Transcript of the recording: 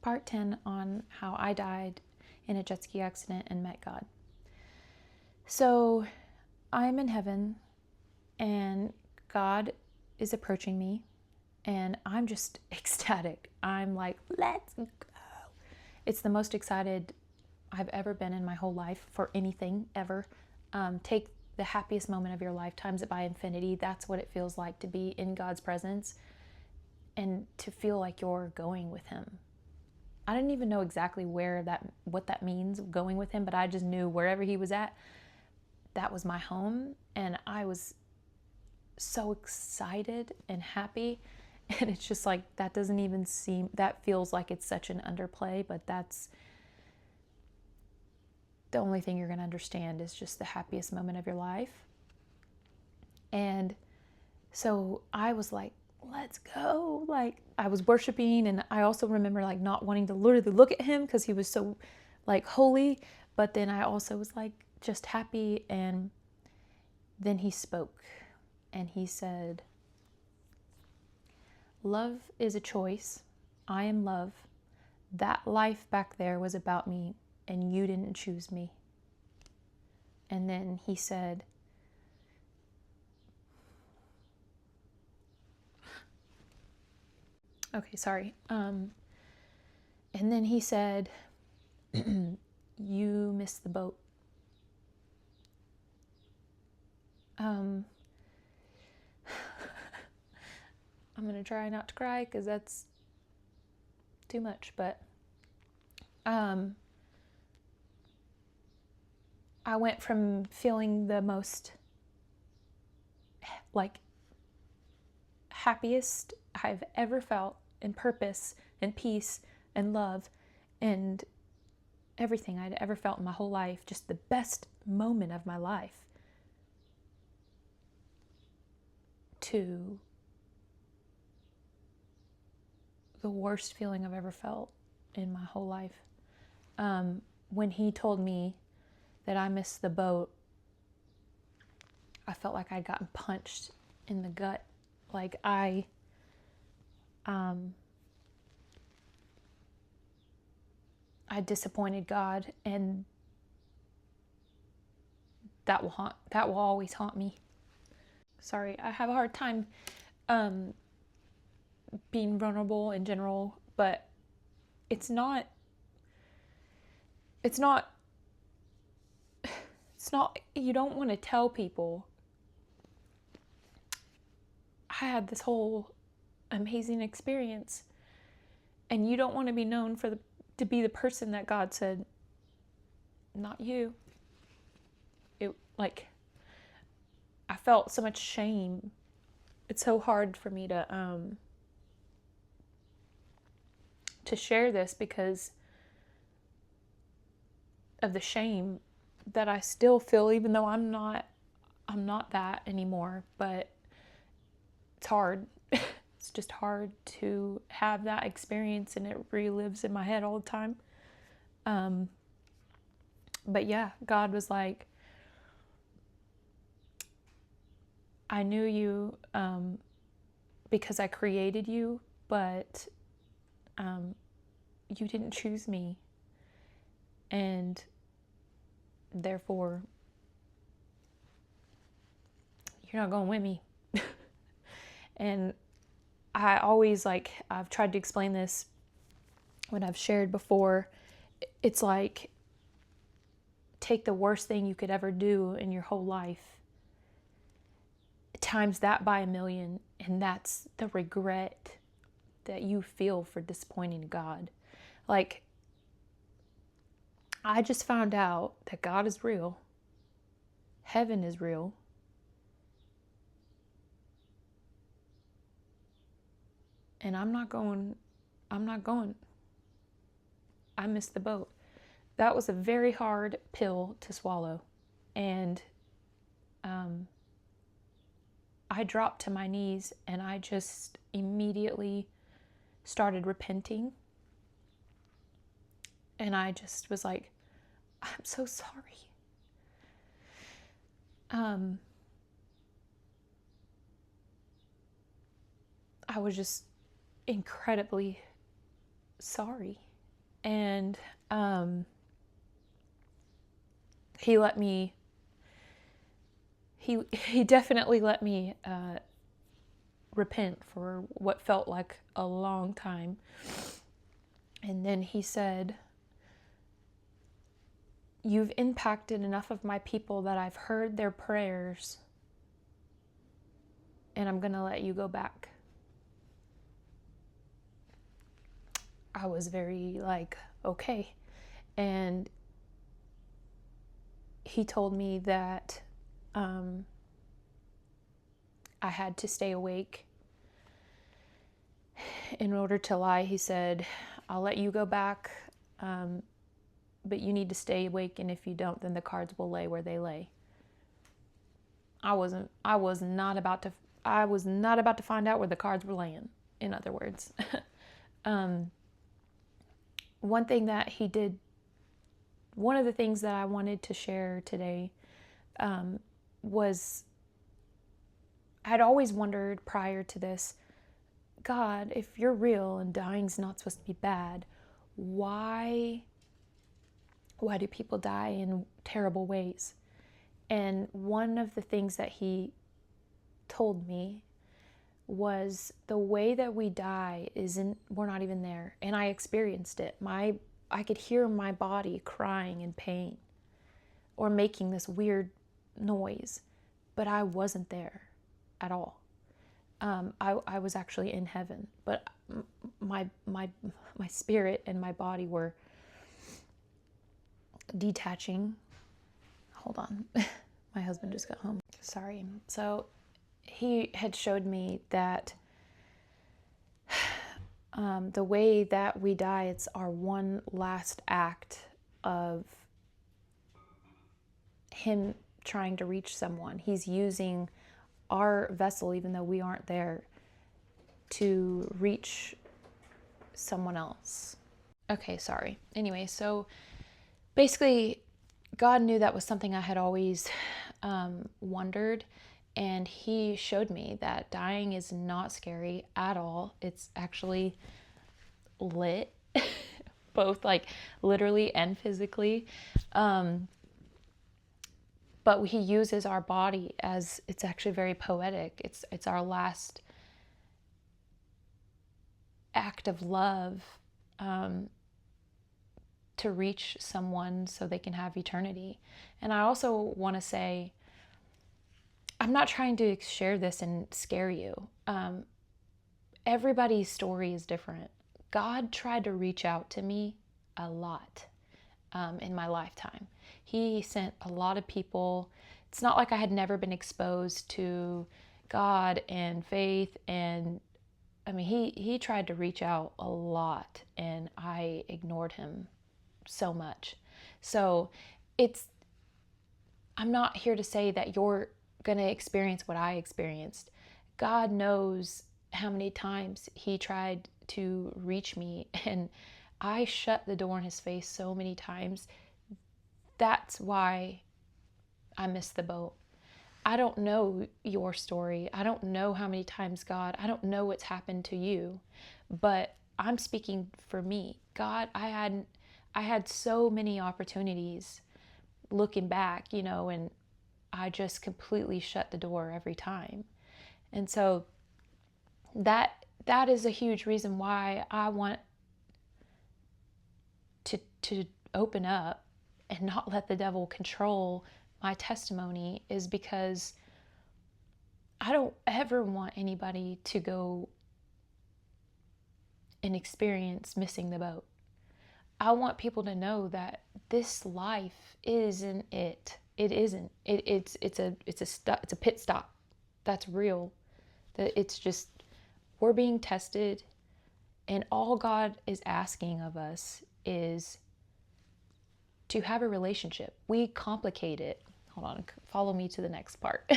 part 10 on how I died in a jet ski accident and met God. So I'm in heaven and God is approaching me and I'm just ecstatic. I'm like, let's go. It's the most excited I've ever been in my whole life for anything ever. Take the happiest moment of your life, times it by infinity. That's what it feels like to be in God's presence and to feel like you're going with him. I didn't even know exactly what that means, going with him, but I just knew wherever he was at, that was my home. And I was so excited and happy. And it's just like, that feels like it's such an underplay, but that's the only thing you're going to understand is just the happiest moment of your life. And so I was like, let's go. Like, I was worshiping, and I also remember like not wanting to literally look at him because he was so like holy, but then I also was like just happy. And then he spoke and he said, love is a choice. I am love. That life back there was about me and you didn't choose me. And then he said, okay, sorry. And then he said, you missed the boat. I'm going to try not to cry because that's too much, but I went from feeling the most like happiest I've ever felt in purpose and peace and love and everything I'd ever felt in my whole life, just the best moment of my life, to the worst feeling I've ever felt in my whole life. When he told me that I missed the boat, I felt like I'd gotten punched in the gut. Like I disappointed God, and that will always haunt me. Sorry, I have a hard time being vulnerable in general, but it's not you don't want to tell people I had this whole amazing experience, and you don't want to be known to be the person that God said, not you. It, like, I felt so much shame. It's so hard for me to share this because of the shame that I still feel, even though I'm not that anymore. But it's hard. It's just hard to have that experience, and it relives in my head all the time. But yeah, God was like, I knew you because I created you, but you didn't choose me, and therefore you're not going with me. And I always, like, I've tried to explain this when I've shared before. It's like, take the worst thing you could ever do in your whole life, times that by 1,000,000, and that's the regret that you feel for disappointing God. Like, I just found out that God is real. Heaven is real. And I'm not going. I missed the boat. That was a very hard pill to swallow. And I dropped to my knees and I just immediately started repenting. And I just was like, I'm so sorry. I was just incredibly sorry. And he let me, he definitely let me repent for what felt like a long time. And then he said, "You've impacted enough of my people that I've heard their prayers, and I'm going to let you go back." I was very like, okay. And he told me that I had to stay awake in order to lie. He said, "I'll let you go back, but you need to stay awake, and if you don't, then the cards will lay where they lay." I was not about to find out where the cards were laying, in other words. One thing that he did, one of the things that I wanted to share today was, I'd always wondered prior to this, God, if you're real and dying's not supposed to be bad, why do people die in terrible ways? And one of the things that he told me was, the way that we die we're not even there. And I experienced it. I could hear my body crying in pain or making this weird noise, but I wasn't there at all. I was actually in heaven, but my spirit and my body were detaching. Hold on. My husband just got home. Sorry. So he had showed me that the way that we die, it's our one last act of him trying to reach someone. He's using our vessel, even though we aren't there, to reach someone else. Okay, sorry. Anyway, so basically, God knew that was something I had always wondered, and he showed me that dying is not scary at all. It's actually lit, both like literally and physically. But he uses our body as, it's actually very poetic. It's our last act of love to reach someone so they can have eternity. And I also want to say, I'm not trying to share this and scare you. Everybody's story is different. God tried to reach out to me a lot in my lifetime. He sent a lot of people. It's not like I had never been exposed to God and faith, and I mean, he tried to reach out a lot, and I ignored him so much. So I'm not here to say that you're going to experience what I experienced. God knows how many times he tried to reach me, and I shut the door in his face so many times. That's why I missed the boat. I don't know your story. I don't know how many times I don't know what's happened to you, but I'm speaking for me. God, I had so many opportunities looking back, and I just completely shut the door every time. And so that is a huge reason why I want to open up and not let the devil control my testimony, is because I don't ever want anybody to go and experience missing the boat. I want people to know that this life isn't it. It isn't. It's a pit stop. That's real. That it's just, we're being tested, and all God is asking of us is to have a relationship. We complicate it. Hold on, follow me to the next part.